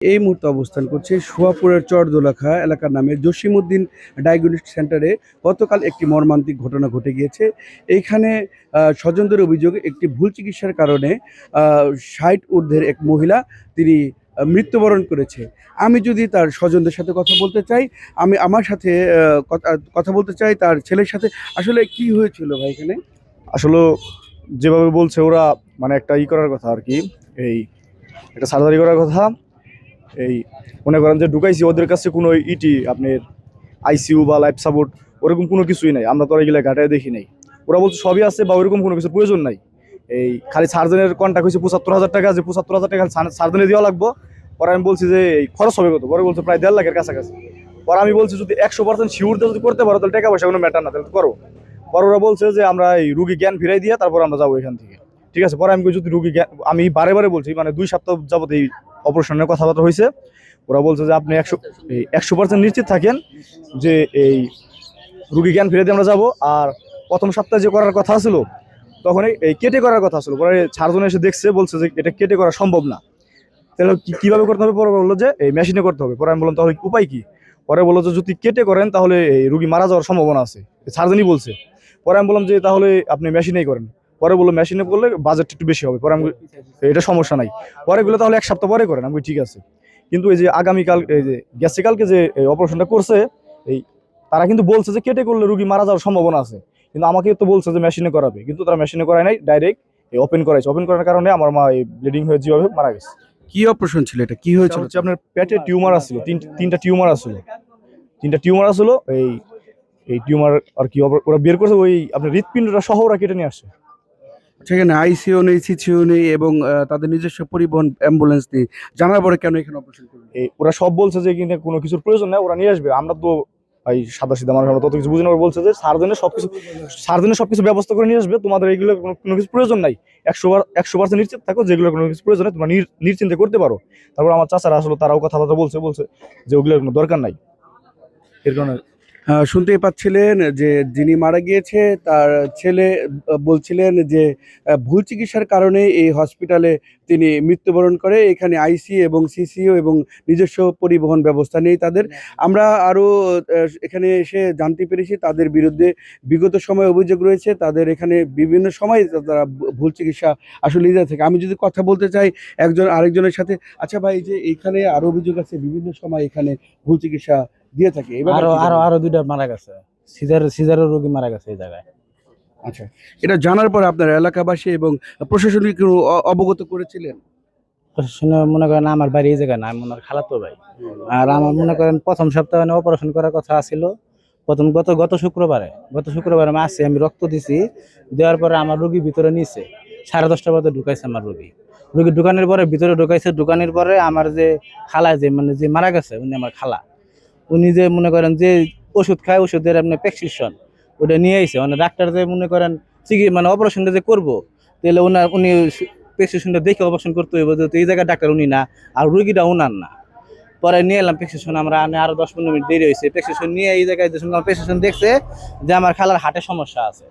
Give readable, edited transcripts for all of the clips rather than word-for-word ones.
এই মুহূর্তে অবস্থান করছে সোয়াপুরের চরদোলাখা এলাকার নামে জসিমউদ্দিন ডায়াগনস্টিক সেন্টারে। গতকাল একটি মর্মান্তিক ঘটনা ঘটে গিয়েছে। এইখানে স্বজনদের অভিযোগ একটি ভুল চিকিৎসার কারণে ৬০ ঊর্ধ্বের এক মহিলা তিনি মৃত্যুবরণ করেছে। আমি যদি তার স্বজনদের সাথে কথা বলতে চাই, আমি আমার সাথে কথা বলতে চাই তার ছেলের সাথে। আসলে কি হয়েছিল ভাই এখানে? আসলে যেভাবে বলছে ওরা, মানে একটা করার কথা আর কি, এই একটা সার্জারি করার কথা। এই মনে করেন যে ঢুকাইছি, ওদের কাছে কোনো আপনার আইসিইউ বা লাইফ সাপোর্ট ওরকম কোনো কিছুই নাই। আমরা তো আর এগুলো ঘাটায় দেখি নাই। ওরা বলছে সবই আছে বা ওরকম কোনো কিছু প্রয়োজন নাই। এই খালি সার্জনের কন্ট্যাক্ট হয়েছে ৭৫,০০০ টাকা, যে ৭৫,০০০ টাকা সার্জনে দেওয়া লাগবো। পরে আমি বলছি যে এই খরচ হবে কত, পরে বলছে প্রায় ১.৫ লাখের কাছাকাছি। পরে আমি বলছি যদি ১০০% শিওর যদি করতে পারো তাহলে টাকা পয়সা কোনো ম্যাটার না, তাহলে করো। পরে ওরা বলছে যে আমরা এই রুগী জ্ঞান ফিরাই দিয়ে তারপর আমরা যাবো এখান থেকে। ঠিক আছে, পরে আমি যদি রুগী জ্ঞান, আমি বারে বারে বলছি, মানে ২ সপ্তাহ যাবত এই অপারেশনের কথাবার্তা হয়েছে। ওরা বলছে যে আপনি ১০০% নিশ্চিত থাকেন যে এই রুগী জ্ঞান ফিরে দিয়ে আমরা যাবো। আর প্রথম সপ্তাহে যে করার কথা ছিল তখন এই কেটে করার কথা ছিল। পরে সার্জন এসে দেখছে, বলছে যে এটা কেটে করা সম্ভব না। তাহলে কিভাবে করতে হবে? পরে বললো যে এই মেশিনে করতে হবে। পরে আমি বললাম তাহলে উপায় কি? পরে বললো যে যদি কেটে করেন তাহলে এই রুগী মারা যাওয়ার সম্ভাবনা আছে, সার্জনই বলছে। পরে আমি বললাম যে তাহলে আপনি মেশিনেই করেন। পরে বললো মেশিনে করলে বাজেট একটু বেশি হবে। পরে আমি এটা সমস্যা নাই, পরে বললো তাহলে ১ সপ্তাহ পরে করেন। আমি ঠিক আছে। কিন্তু এই যে আগামীকাল এই যে গেছে কালকে যে অপারেশনটা করছে, এই তারা কিন্তু বলছে যে কেটে করলে রুগী মারা যাওয়ার সম্ভাবনা আছে, কিন্তু আমাকে তো বলছে যে মেশিনে করাবে, কিন্তু তারা মেশিনে করায় নাই, ডাইরেক্ট ওপেন করাইছে। ওপেন করার কারণে আমার মা এই ব্লিডিং হয়ে যেভাবে মারা গেছে। কি অপারেশন ছিল এটা? কি হয়েছিল? হচ্ছে আপনার পেটে টিউমার আসছিল, তিনটা টিউমার আসছিল। তিনটা টিউমার আসলো। এই টিউমার আর কি ওরা বের করছে, ওই আপনার হৃৎপিণ্ডটা সহ ওরা কেটে নিয়ে আসে। সেখানে আইসিইউ নেই, সিসিইউ নেই এবং তাদের নিজস্ব পরিবহন অ্যাম্বুলেন্স নেই। জানার পরে কেন এখানে অপারেশন করলেন? ওরা সব বলছে যে কিন্তু কোনো কিছুর প্রয়োজন নাই, ওরা নিয়ে আসবে। আমরা তো ভাই সাদা সিধা মানুষ, আমরা তত কিছু বুঝি না। ওরা বলছে যে সার্জনের সবকিছু ব্যবস্থা করে নিয়ে আসবে, তোমাদের এইগুলো কোনো কিছু প্রয়োজন নাই। ১০০% নিশ্চিত থাকো যেগুলো কোনো কিছু প্রয়োজন নাই, তোমরা নিশ্চিন্তে করতে পারো। তারপর আমার চাচারা আসলে তারাও কথাবার্তা বলছে যে ওগুলোর কোনো দরকার নাই। এর কারণে শুনতেই পাচ্ছিলেন যে যিনি মারা গিয়েছে তার ছেলে বলছিলেন যে ভুল চিকিৎসার কারণে এই হসপিটালে তিনি মৃত্যুবরণ করে। এখানে আইসি এবং সিসিইউ এবং নিজস্ব পরিবহন ব্যবস্থা নেই তাদের। আমরা আরও এখানে এসে জানতে পেরেছি তাদের বিরুদ্ধে বিগত সময়ে অভিযোগ রয়েছে। তাদের এখানে বিভিন্ন সময় তারা ভুল চিকিৎসা আসলে দিয়ে থাকে। আমি যদি কথা বলতে চাই একজন আরেকজনের সাথে। আচ্ছা ভাই, যে এইখানে আরো অভিযোগ আছে বিভিন্ন সময় এখানে ভুল চিকিৎসা দিয়ে থাকে। আরো দুইটা মারা গেছে, সিজারের রোগী মারা গেছে এই জায়গায়। আচ্ছা, এটা জানার পর আপনার এলাকাবাসী এবং প্রশাসনিক কোনো অবগত করেছিলেন? প্রশাসনে মনে করেন আমার বাড়ি এই জায়গায় না, আমি ওনার খালাতো ভাই। আর আমার মনে করেন প্রথম সপ্তাহে অপারেশন করার কথা ছিল। প্রথম গত শুক্রবারে আমি আসছি, আমি রক্ত দিছি। দেওয়ার পরে আমার রোগী ভিতরে নিছে 10:30 বাজে ঢুকাইছে। আমার রোগী ঢুকানোর পরে ভিতরে ঢুকাইছে। ঢুকানোর পরে আমার যে খালা, যে মানে যে মারা গেছে উনি আমার খালা, উনি যে মনে করেন যে ওষুধ খায়, ওষুধের আপনার প্রেসক্রিপশন ওটা নিয়ে আইছে। মানে ডাক্তার যে মনে করেন মানে অপারেশনটা যে করবো, তাহলে উনি প্রেসক্রিপশনটা দেখে অপারেশন করতে হইব, যেহেতু এই জায়গায় ডাক্তার উনি না, আর রুগীটা উনার না। পরে নিয়ে এলাম প্রেসক্রিপশন, আমরা আরো 10-15 মিনিট দেরি হয়েছে। প্রেসক্রিপশন নিয়ে এই জায়গায় যে শুনলাম প্রেসক্রিপশন দেখছে যে আমার খালার হার্টের সমস্যা আছে।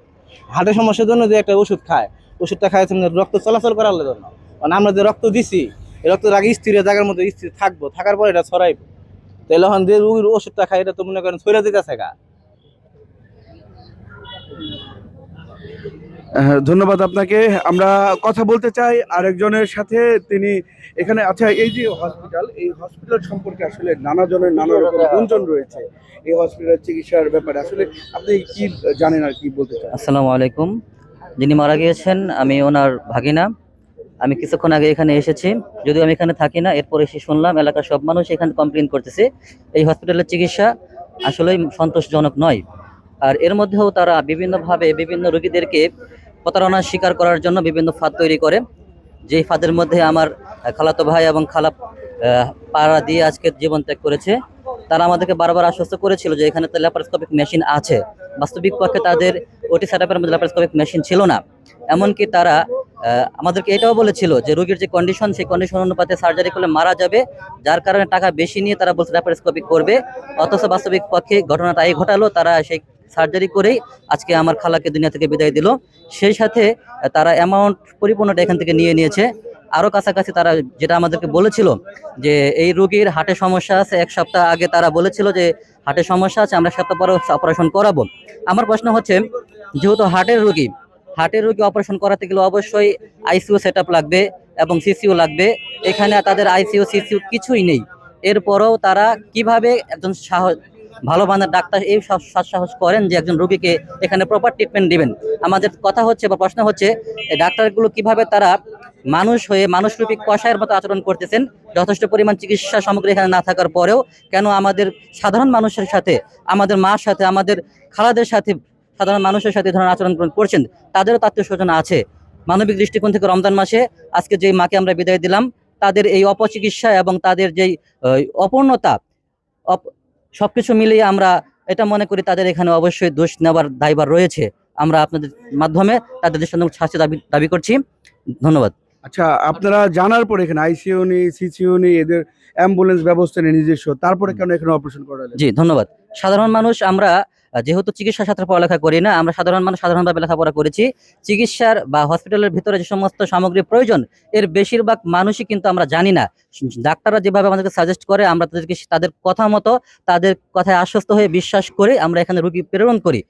হার্টের সমস্যার জন্য যে একটা ওষুধ খায়, ওষুধটা খায় রক্ত চলাচল করার জন্য। মানে আমরা যে রক্ত দিছি, এই রক্তের আগে স্থির জায়গার মধ্যে স্থির থাকবো, থাকার পরে এটা ছড়াইবো। তাহলে এখন যে রোগীর ওষুধটা খাই, এটা তো মনে করেন ছড়িয়ে দিতেছে গা। ধন্যবাদ আপনাকে। আমরা কথা বলতে চাই আরেকজনের সাথে। তিনি এখানে আচ্ছা, এই যে হসপিটাল, এই হসপিটাল সম্পর্কে আসলে নানা জনের নানা রকম গুঞ্জন রয়েছে। এই হসপিটাল চিকিৎসার ব্যাপারে আসলে আপনি কি জানেন আর কি বলতে চান? আসসালামু আলাইকুম। যিনি মারা গিয়েছেন আমি ওনার ভাগিনা। আমি কিছুক্ষণ আগে এখানে এসেছি, যদিও আমি এখানে থাকি না। এরপর এসে শুনলাম এলাকার সব মানুষ এখানে কমপ্লেন করতেছে এই হসপিটালের চিকিৎসা আসলেই সন্তোষজনক নয়। আর এর মধ্যেও তারা বিভিন্নভাবে বিভিন্ন রোগীদেরকে প্রতারণার শিকার করার জন্য বিভিন্ন ফাঁদ তৈরি করে। যেই ফাঁদের মধ্যে আমার খালাতো ভাই এবং খালা পাড়া দিয়ে আজকে জীবন ত্যাগ করেছে। তারা আমাদেরকে বারবার আশ্বস্ত করেছিল যে এখানে তো ল্যাপারোস্কোপিক মেশিন আছে। বাস্তবিক পক্ষে তাদের ওটি সেটআপের মধ্যে ল্যাপারোস্কোপিক মেশিন ছিল না। এমনকি তারা আমাদেরকে এটাও বলেছিল যে রোগীর যে কন্ডিশন, সেই কন্ডিশন অনুপাতে সার্জারি করলে মারা যাবে, যার কারণে টাকা বেশি নিয়ে তারা বলছে ল্যাপারোস্কোপিক করবে। অথচ বাস্তবিক পক্ষে ঘটনাটা এই ঘটালো, তারা সেই সার্জারি করেই আজকে আমার খালাকে দুনিয়া থেকে বিদায় দিল। সেই সাথে তারা অ্যামাউন্ট পরিপূর্ণটা এখান থেকে নিয়ে নিয়েছে। আরো কাছাকাছি তারা যেটা আমাদেরকে বলেছিল যে এই রোগীর হার্টের সমস্যা আছে, 1 সপ্তাহ আগে তারা বলেছিল যে হার্টের সমস্যা আছে, আমরা 1 সপ্তাহ পরে অপারেশন করাবো। আমার প্রশ্ন হচ্ছে, যেহেতু হার্টের রোগী অপারেশন করাতে গেলে অবশ্যই আইসিইউ সেট আপ লাগবে এবং সিসিইউ লাগবে। এখানে তাদের আইসিইউ সিসিইউ কিছুই নেই। এরপরেও তারা কিভাবে একজন ভালো মানের ডাক্তার এই সাহস করেন যে একজন রোগীকে এখানে প্রপার ট্রিটমেন্ট দিবেন? আমাদের কথা হচ্ছে বা প্রশ্ন হচ্ছে, এই ডাক্তারগুলো কিভাবে তারা মানুষ হয়ে মানুষরূপী কষায়ের মতো আচরণ করতেছেন? যথেষ্ট পরিমাণ চিকিৎসা সামগ্রী এখানে না থাকার পরেও কেন আমাদের সাধারণ মানুষের সাথে, আমাদের মার সাথে, আমাদের খালাদের সাথে, সাধারণ মানুষের সাথে ধরনের আচরণ করছেন? তাদেরও আত্মীয় স্বজন আছে। মানবিক দৃষ্টিকোণ থেকে রমজান মাসে আজকে যে মাকে আমরা বিদায় দিলাম, তাদের এই অপচিকিৎসা এবং তাদের যেই অপূর্ণতা, সবকিছু মিলিয়ে আমরা এটা মনে করি তাদের এখানে অবশ্যই দোষ নেওয়ার দায়ভার রয়েছে। আমরা আপনাদের মাধ্যমে তাদের জন্য শাস্তি দাবি করছি। ধন্যবাদ। আচ্ছা, আপনারা জানার পর এখানে আইসিইউ নেই, সিসিইউ নেই, এদের অ্যাম্বুলেন্স ব্যবস্থা নেই নিজস্ব, তারপরে কেন এখানে অপারেশন করালেন? জি ধন্যবাদ। সাধারণ মানুষ আমরা যেহেতু চিকিৎসা শাস্ত্রে পড়ালেখা করি না, আমরা সাধারণ মানুষ সাধারণভাবে লেখাপড়া করেছি। চিকিৎসার বা হসপিটালের ভিতরে যে সমস্ত সামগ্রী প্রয়োজন, এর বেশিরভাগ মানুষই কিন্তু আমরা জানি না। ডাক্তাররা যেভাবে আমাদেরকে সাজেস্ট করে, আমরা তাদেরকে তাদের কথা মতো, তাদের কথায় আশ্বস্ত হয়ে বিশ্বাস করে আমরা এখানে রোগী প্রেরণ করি।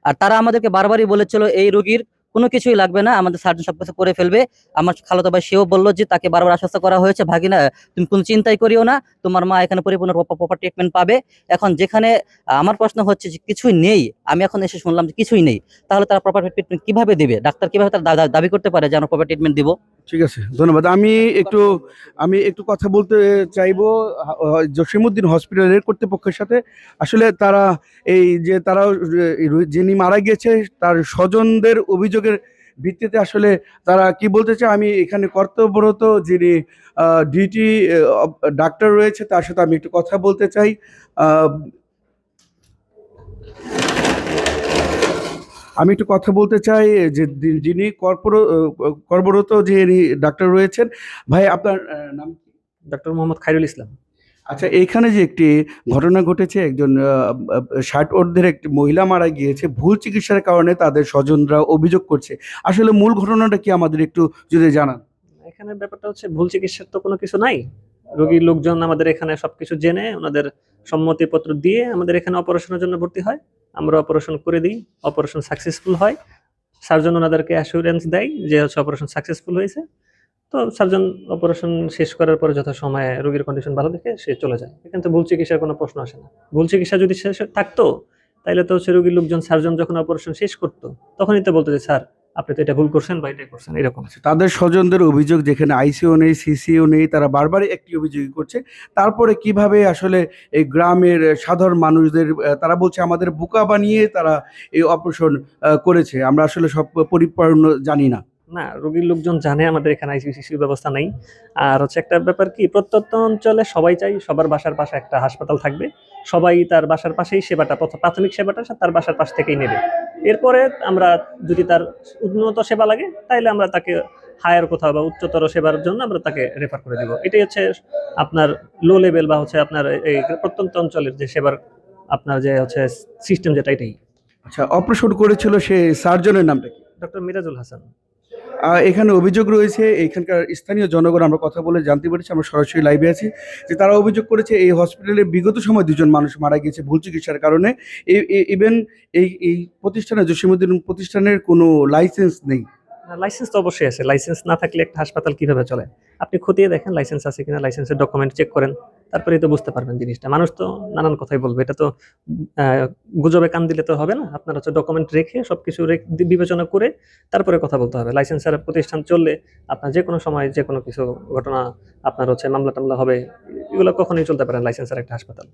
আর তারা আমাদেরকে বারবারই বলেছিল এই রোগীর কোনো কিছুই লাগবে না, আমাদের সার্জন সবকিছু করে ফেলবে। আমার খালাতো ভাই সেও বললো যে তাকে বারবার আশ্বস্ত করা হয়েছে, ভাগিনা তুমি কোনো চিন্তাই করিও না, তোমার মা এখানে পরিপূর্ণ প্রপার ট্রিটমেন্ট পাবে। এখন যেখানে আমার প্রশ্ন হচ্ছে যে কিছুই নেই, আমি এখন এসে শুনলাম যে কিছুই নেই, তাহলে তারা প্রপার ট্রিটমেন্ট কিভাবে দিবে? ডাক্তার কিভাবে তার দাবি করতে পারে যে আমরা প্রপার ট্রিটমেন্ট দিব? ঠিক আছে, ধন্যবাদ। আমি একটু কথা বলতে চাইবো জসিমউদ্দিন হসপিটালের কর্তৃপক্ষের সাথে। আসলে তারা এই যে তারা যিনি মারা গিয়েছে তার স্বজনদের অভিযোগের ভিত্তিতে আসলে তারা কি বলতে চায়, আমি এখানে কর্তব্যরত যিনি ডিউটি ডাক্তার রয়েছে তার সাথে আমি একটু কথা বলতে চাই। আহ, আমি একটু কথা বলতে চাই যে যিনি কর্মরত যিনি ডাক্তার রয়েছেন। ভাই, আপনার নাম কি? ডক্টর মোহাম্মদ খায়রুল ইসলাম। আচ্ছা, এইখানে যে একটি ঘটনা ঘটেছে, একজন 60 ঊর্ধ্বের একটি মহিলা মারা গিয়েছে ভুল চিকিৎসার কারণে, তাদের স্বজনরা অভিযোগ করছে। আসলে মূল ঘটনাটা কি আমাদের একটু যদি জানান। এখানে ব্যাপারটা হচ্ছে ভুল চিকিৎসার তো কোনো কিছু নাই। রোগীর লোকজন আমাদের এখানে সবকিছু জেনে ওনাদের সম্মতিপত্র দিয়ে আমাদের এখানে অপারেশনের জন্য ভর্তি হয়। আমরা অপারেশন করে দিই, অপারেশন সাকসেসফুল হয়। সার্জন ওনাদেরকে অ্যাসুরেন্স দেয় যে হচ্ছে অপারেশন সাকসেসফুল হয়েছে। তো সার্জন অপারেশন শেষ করার পরে যথাসময়ে রোগীর কন্ডিশন ভালো দেখে সে চলে যায়। এখানে তো ভুল চিকিৎসার কোনো প্রশ্ন আসে না। ভুল চিকিৎসা যদি শেষ থাকতো তাহলে তো হচ্ছে রোগীর লোকজন সার্জন যখন অপারেশন শেষ করতো তখনই তো বলতো যে স্যার আপনি তো এটা ভুল করছেন বা এটা করছেন, এরকম। তাদের স্বজনদের অভিযোগ, যেখানে আইসিইউ নেই, সিসিইউ নেই, তারা বারবারই একটি অভিযোগ করছে। তারপরে কিভাবে আসলে এই গ্রামের সাধারণ মানুষদের তারা বলছে আমাদের বোকা বানিয়ে তারা এই অপারেশন করেছে। আমরা আসলে সব পরিপূর্ণ জানি না। না, রোগীর লোকজন জানে আমাদের এখানে আইসিইউ ব্যবস্থা নাই। আর হচ্ছে একটা ব্যাপার কি, প্রত্যন্ত অঞ্চলে সবাই চাই সবার বাসার পাশে একটা হাসপাতাল থাকবে, সবাই তার বাসার পাশেই সেবাটা, প্রাথমিক সেবাটা তার বাসার পাশ থেকেই নেবে। এরপরে আমরা যদি তার উন্নত সেবা লাগে তাইলে আমরা তাকে হায়ার কোথাও বা উচ্চতর সেবার জন্য আমরা তাকে রেফার করে দেবো। এটাই হচ্ছে আপনার লো লেভেল বা হচ্ছে আপনার এই প্রত্যন্ত অঞ্চলের যে সেবার আপনার যে হচ্ছে সিস্টেম, যেটা এটাই। আচ্ছা, অপারেশন করেছিল সে সার্জনের নামটা কি? ডক্টর মিরাজুল হাসান। এখানে অভিযোগ রয়েছে, এখানকার স্থানীয় জনগণ আমরা কথা বলে জানতে পেরেছি, আমরা সরাসরি লাইভে আছি, যে তারা অভিযোগ করেছে এই হসপিটালে বিগত সময় 2জন মানুষ মারা গিয়েছে ভুল চিকিৎসার কারণে। ইভেন এই প্রতিষ্ঠানে, জসিমউদ্দিন প্রতিষ্ঠানের কোনো লাইসেন্স নেই। লাইসেন্স তো অবশ্যই আছে। লাইসেন্স না থাকলে একটা হাসপাতাল কিভাবে চলে? আপনি খতিয়ে দেখেন লাইসেন্স আছে কিনা, লাইসেন্সের ডকুমেন্ট চেক করেন, তারপরেই তো বুঝতে পারবেন জিনিসটা। মানুষ তো নানান কথাই বলবে, এটা তো গুজবে কান দিলে তো হবে না। আপনার হচ্ছে ডকুমেন্ট রেখে সবকিছু বিবেচনা করে তারপরে কথা বলতে হবে। লাইসেন্সের প্রতিষ্ঠান চললে আপনার যে কোনো সময় যে কোনো কিছু ঘটনা, আপনার হচ্ছে মামলা টামলা হবে, এগুলো কখনোই চলতে পারে লাইসেন্সের একটা হাসপাতাল।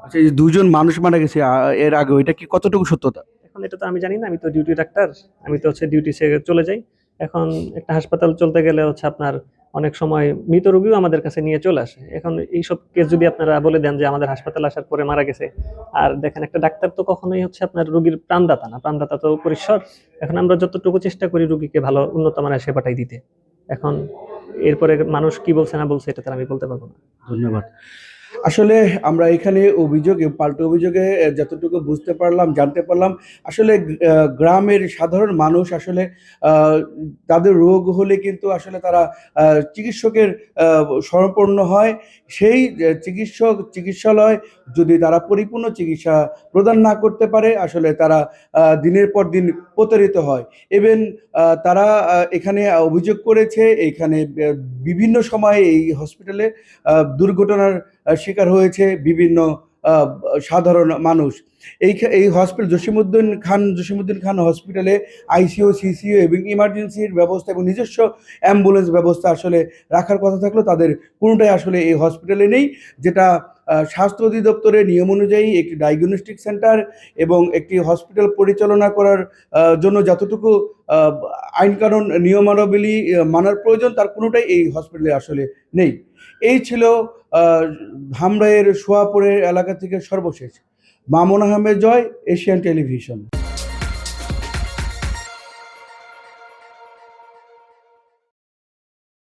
আচ্ছা, এই 2জন মানুষ মারা গেছে এর আগে, এটা কি কতটুকু সত্যতা? এখন এটা তো আমি জানি না, আমি তো ডিউটি ডাক্তার, আমি তো হচ্ছে ডিউটি ছেড়ে চলে যাই। এখন একটা হাসপাতাল চলতে গেলে হচ্ছে আপনার অনেক সময় মৃত রোগীও আমাদের কাছে নিয়ে চলে আসে। এখন এইসব কেস যদি আপনারা বলে দেন যে আমাদের হাসপাতাল আসার পরে মারা গেছে, আর দেখেন একটা ডাক্তার তো কখনোই হচ্ছে আপনার রোগীর প্রাণদাতা না, প্রাণদাতা তো পরিশ্বর। এখন আমরা যতটুকু চেষ্টা করি রোগীকে ভালো উন্নত মানের সেবাটাই দিতে। এখন এরপরে মানুষ কি বলছে না বলছে এটা তো আমি বলতে পারবো না। ধন্যবাদ। আসলে আমরা এখানে পাল্টা অভিযোগে যতটুকু বুঝতে পারলাম, জানতে পারলাম, আসলে গ্রামের সাধারণ মানুষ আসলে তাদের রোগ হলে কিন্তু আসলে তারা চিকিৎসকের শরণাপন্ন হয়। সেই চিকিৎসালয় যদি তারা পরিপূর্ণ চিকিৎসা প্রদান না করতে পারে, আসলে তারা দিনের পর দিন প্রতারিত হয়। ইভেন তারা এখানে অভিযোগ করেছে, এখানে বিভিন্ন সময়ে এই হসপিটালে দুর্ঘটনার শিকার হয়েছে বিভিন্ন আহ, সাধারণ মানুষ। এই হসপিটাল জসিমউদ্দিন খান হসপিটালে আইসিইউ, সিসিইউ এবং ইমার্জেন্সির ব্যবস্থা এবং নিজস্ব অ্যাম্বুলেন্স ব্যবস্থা আসলে রাখার কথা থাকলেও তাদের কোনোটাই আসলে এই হসপিটালে নেই, যেটা স্বাস্থ্য অধিদপ্তরের নিয়ম অনুযায়ী একটি ডায়াগনস্টিক সেন্টার এবং একটি হসপিটাল পরিচালনা করার জন্য যতটুকু আইনকানুন নিয়মাবলী মানার প্রয়োজন, তার কোনোটাই এই হসপিটালে আসলে নেই। এই ছিল ধামরাইয়ের সোয়াপুরের এলাকা থেকে সর্বশেষ। মামুন আহমেদ জয়, এশিয়ান টেলিভিশন।